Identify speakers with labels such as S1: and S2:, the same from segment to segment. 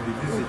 S1: the visit.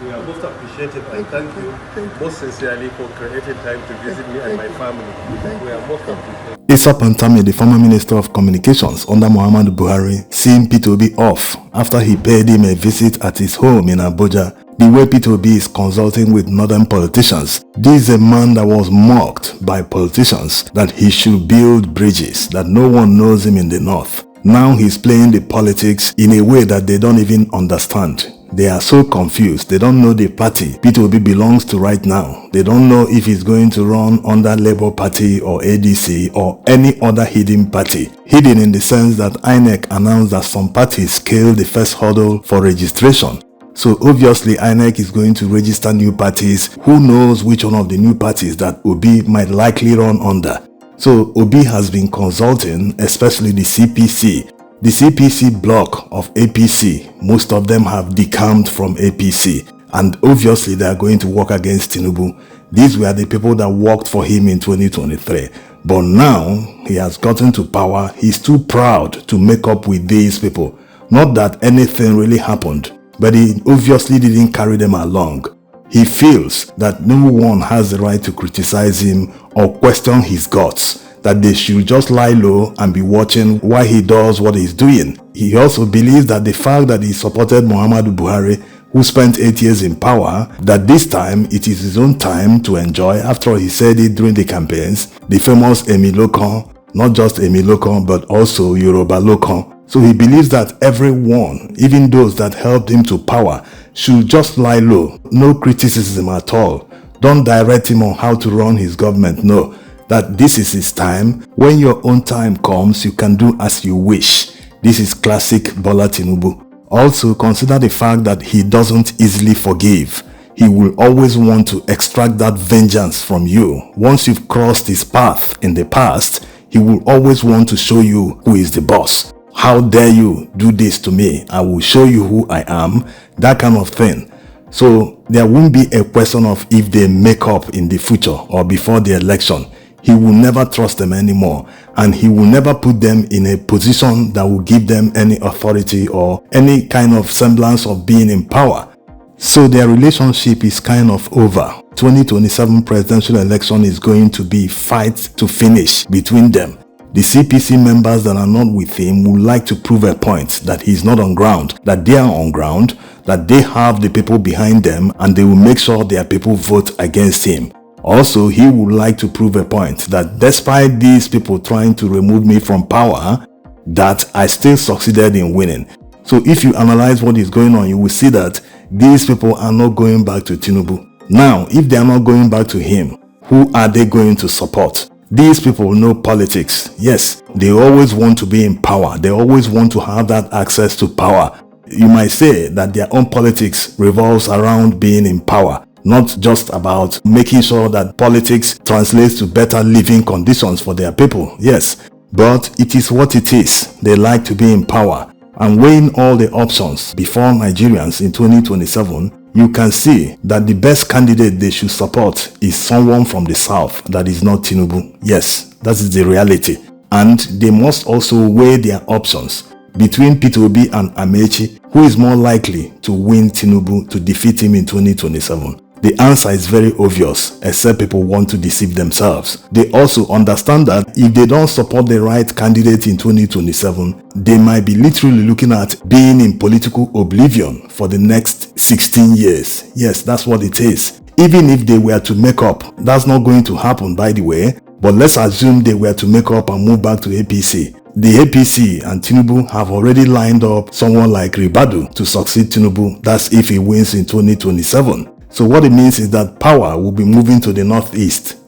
S1: We are most appreciative. I thank you most sincerely for creating time to visit me and my family. We are most appreciative.
S2: Issa Pantami, the former Minister of Communications under Muhammadu Buhari, seeing Peter Obi off after he paid him a visit at his home in Abuja. The way Peter Obi is consulting with northern politicians. This is a man that was mocked by politicians that he should build bridges, that no one knows him in the north. Now he's playing the politics in a way that they don't even understand. They are so confused. They don't know the party Peter Obi belongs to right now. They don't know if he's going to run under Labour Party or ADC or any other hidden party. Hidden in the sense that INEC announced that some parties scaled the first hurdle for registration. So obviously INEC is going to register new parties. Who knows which one of the new parties that Obi might likely run under. So Obi has been consulting, especially the CPC. The CPC block of APC, most of them have decamped from APC. And obviously they are going to work against Tinubu. These were the people that worked for him in 2023. But now he has gotten to power. He's too proud to make up with these people. Not that anything really happened, but he obviously didn't carry them along. He feels that no one has the right to criticize him or question his guts, that they should just lie low and be watching while he does what he's doing. He also believes that the fact that he supported Muhammadu Buhari, who spent 8 years in power, that this time it is his own time to enjoy. After all, he said it during the campaigns, the famous Emi Lokan, not just Emi Lokan but also Yoruba Lokan. So he believes that everyone, even those that helped him to power, should just lie low. No criticism at all. Don't direct him on how to run his government. No, that this is his time. When your own time comes, you can do as you wish. This is classic Bola Tinubu. Also, consider the fact that he doesn't easily forgive. He will always want to extract that vengeance from you. Once you've crossed his path in the past, he will always want to show you who is the boss. How dare you do this to me? I will show you who I am. That kind of thing. So there won't be a question of if they make up in the future or before the election. He will never trust them anymore, and he will never put them in a position that will give them any authority or any kind of semblance of being in power. So their relationship is kind of over. 2027 presidential election is going to be fight to finish between them. The CPC members that are not with him would like to prove a point that he's not on ground, that they are on ground, that they have the people behind them, and they will make sure their people vote against him. Also, he would like to prove a point that despite these people trying to remove me from power, that I still succeeded in winning. So if you analyze what is going on, you will see that these people are not going back to Tinubu. Now, if they are not going back to him, who are they going to support? These people know politics. Yes, they always want to be in power. They always want to have that access to power. You might say that their own politics revolves around being in power, not just about making sure that politics translates to better living conditions for their people. Yes, but it is what it is. They like to be in power. And weighing all the options before Nigerians in 2027, you can see that the best candidate they should support is someone from the south that is not Tinubu. Yes, that is the reality. And they must also weigh their options between Peter Obi and Amechi, who is more likely to win Tinubu, to defeat him in 2027. The answer is very obvious, except people want to deceive themselves. They also understand that if they don't support the right candidate in 2027, they might be literally looking at being in political oblivion for the next 16 years. Yes, that's what it is. Even if they were to make up, that's not going to happen, by the way, but let's assume they were to make up and move back to APC. The APC and Tinubu have already lined up someone like Ribadu to succeed Tinubu. That's if he wins in 2027. So what it means is that power will be moving to the northeast.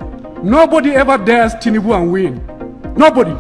S3: Nobody ever dares Tinubu and win. Nobody.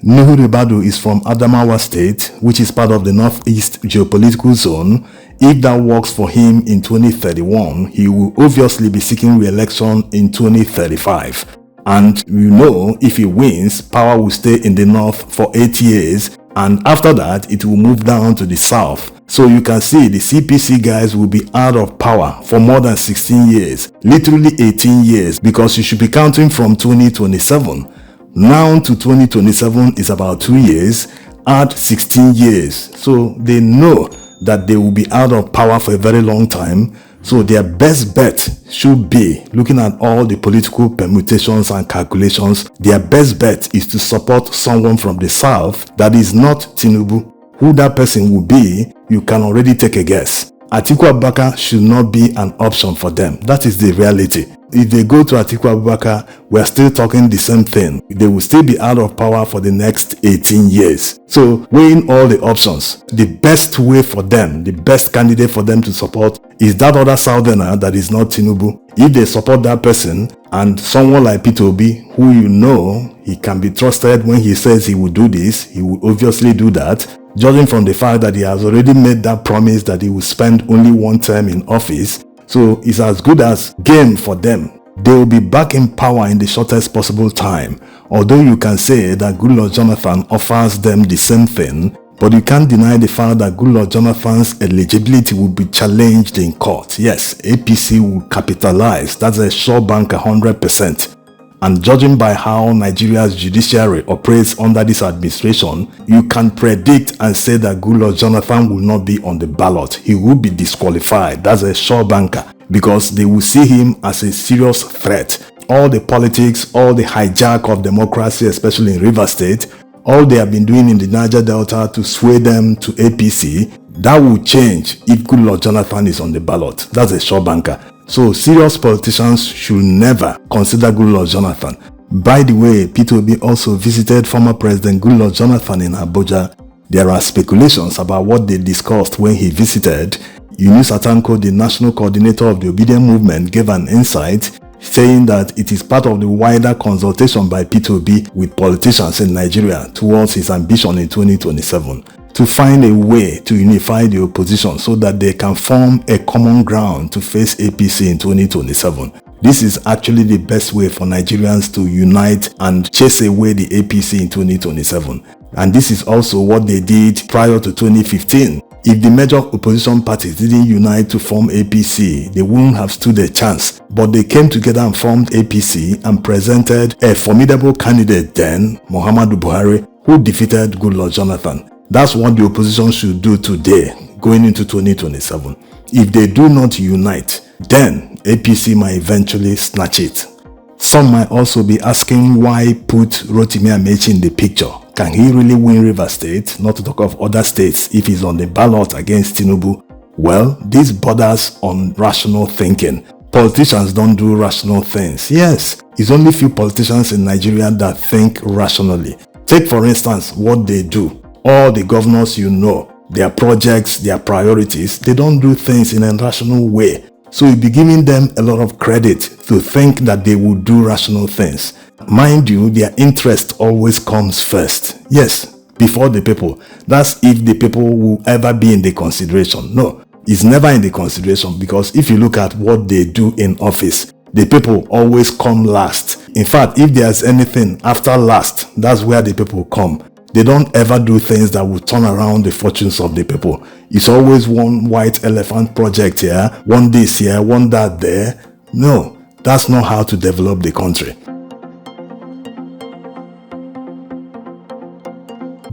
S2: Nuhu Ribadu is from Adamawa State, which is part of the northeast geopolitical zone. If that works for him in 2031, he will obviously be seeking re-election in 2035. And you know, if he wins, power will stay in the north for 8 years, and after that, it will move down to the south. So you can see the CPC guys will be out of power for more than 16 years, literally 18 years, because you should be counting from 2027. Now to 2027 is about 2 years, add 16 years. So they know that they will be out of power for a very long time. So their best bet should be, looking at all the political permutations and calculations, their best bet is to support someone from the south that is not Tinubu. Who that person will be, you can already take a guess. Atiku Abubakar should not be an option for them. That is the reality. If they go to Atiku Abubakar, we're still talking the same thing. They will still be out of power for the next 18 years. So, weighing all the options, the best way for them, the best candidate for them to support is that other southerner that is not Tinubu. If they support that person and someone like Peter Obi, who you know, he can be trusted when he says he will do this, he will obviously do that. Judging from the fact that he has already made that promise that he will spend only one term in office, so it's as good as game for them. They will be back in power in the shortest possible time. Although you can say that Goodluck Jonathan offers them the same thing, but you can't deny the fact that Goodluck Jonathan's eligibility will be challenged in court. Yes, APC will capitalize. That's a sure bank 100%. And judging by how Nigeria's judiciary operates under this administration, you can predict and say that Goodluck Jonathan will not be on the ballot. He will be disqualified. That's a sure banker, because they will see him as a serious threat. All the politics, all the hijack of democracy, especially in Rivers State, all they have been doing in the Niger Delta to sway them to APC, that will change if Goodluck Jonathan is on the ballot. That's a sure banker. So serious politicians should never consider Goodluck Jonathan. By the way, Peter Obi also visited former President Goodluck Jonathan in Abuja. There are speculations about what they discussed when he visited. Yunus Atanko, the national coordinator of the Obedient Movement, gave an insight saying that it is part of the wider consultation by Peter Obi with politicians in Nigeria towards his ambition in 2027. To find a way to unify the opposition so that they can form a common ground to face APC in 2027. This is actually the best way for Nigerians to unite and chase away the APC in 2027. And this is also what they did prior to 2015. If the major opposition parties didn't unite to form APC, they wouldn't have stood a chance. But they came together and formed APC and presented a formidable candidate then, Muhammadu Buhari, who defeated Goodluck Jonathan. That's what the opposition should do today, going into 2027. If they do not unite, then APC might eventually snatch it. Some might also be asking why put Rotimi Amechi in the picture. Can he really win Rivers State, not to talk of other states, if he's on the ballot against Tinubu? Well, this borders on rational thinking. Politicians don't do rational things. Yes, it's only few politicians in Nigeria that think rationally. Take for instance what they do. All the governors you know, their projects, their priorities, they don't do things in a rational way. So you'll be giving them a lot of credit to think that they will do rational things. Mind you, their interest always comes first. Yes, before the people. That's if the people will ever be in the consideration. No, it's never in the consideration, because if you look at what they do in office, the people always come last. In fact, if there's anything after last, that's where the people come. They don't ever do things that will turn around the fortunes of the people. It's always one white elephant project here, one this here, one that there. No, that's not how to develop the country.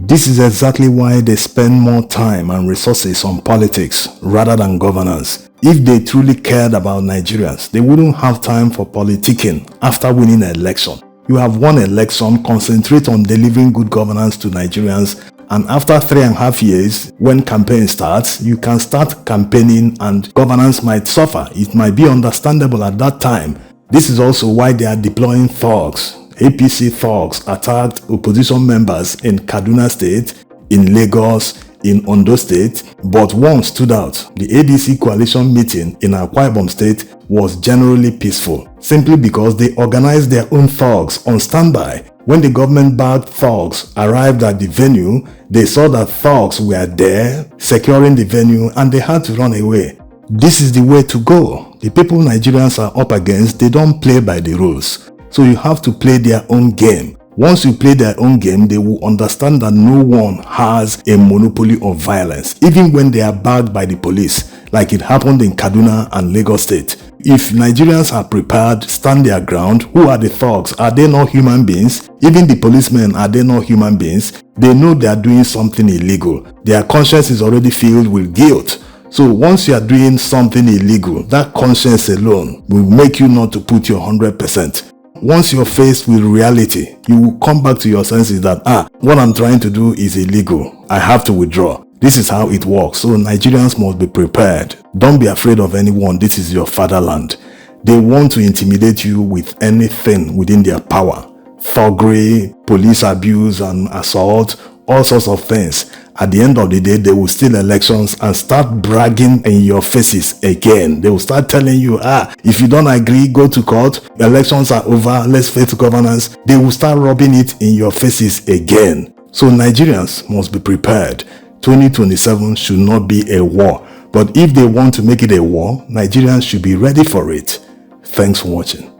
S2: This is exactly why they spend more time and resources on politics rather than governance. If they truly cared about Nigerians, they wouldn't have time for politicking after winning an election. You have won an election, concentrate on delivering good governance to Nigerians, and after 3.5 years, when campaign starts, you can start campaigning and governance might suffer. It might be understandable at that time. This is also why they are deploying thugs. APC thugs attacked opposition members in Kaduna State, in Lagos, in Ondo State, but one stood out. The ADC coalition meeting in Akwa Ibom State was generally peaceful, simply because they organized their own thugs on standby. When the government-backed thugs arrived at the venue, they saw that thugs were there, securing the venue, and they had to run away. This is the way to go. The people Nigerians are up against, they don't play by the rules. So you have to play their own game. Once you play their own game, they will understand that no one has a monopoly of violence, even when they are backed by the police, like it happened in Kaduna and Lagos State. if Nigerians are prepared, stand their ground, who are the thugs? Are they not human beings? Even the policemen, are they not human beings? They know they are doing something illegal. Their conscience is already filled with guilt. So once you are doing something illegal, that conscience alone will make you not to put your 100%. Once you're faced with reality, you will come back to your senses that, what I'm trying to do is illegal. I have to withdraw. This is how it works. So Nigerians must be prepared. Don't be afraid of anyone. This is your fatherland. They want to intimidate you with anything within their power. Thuggery, police abuse and assault, all sorts of things. At the end of the day, they will steal elections and start bragging in your faces again. They will start telling you, if you don't agree, go to court. Elections are over. Let's face governance. They will start rubbing it in your faces again. So Nigerians must be prepared. 2027 should not be a war. But if they want to make it a war, Nigerians should be ready for it. Thanks for watching.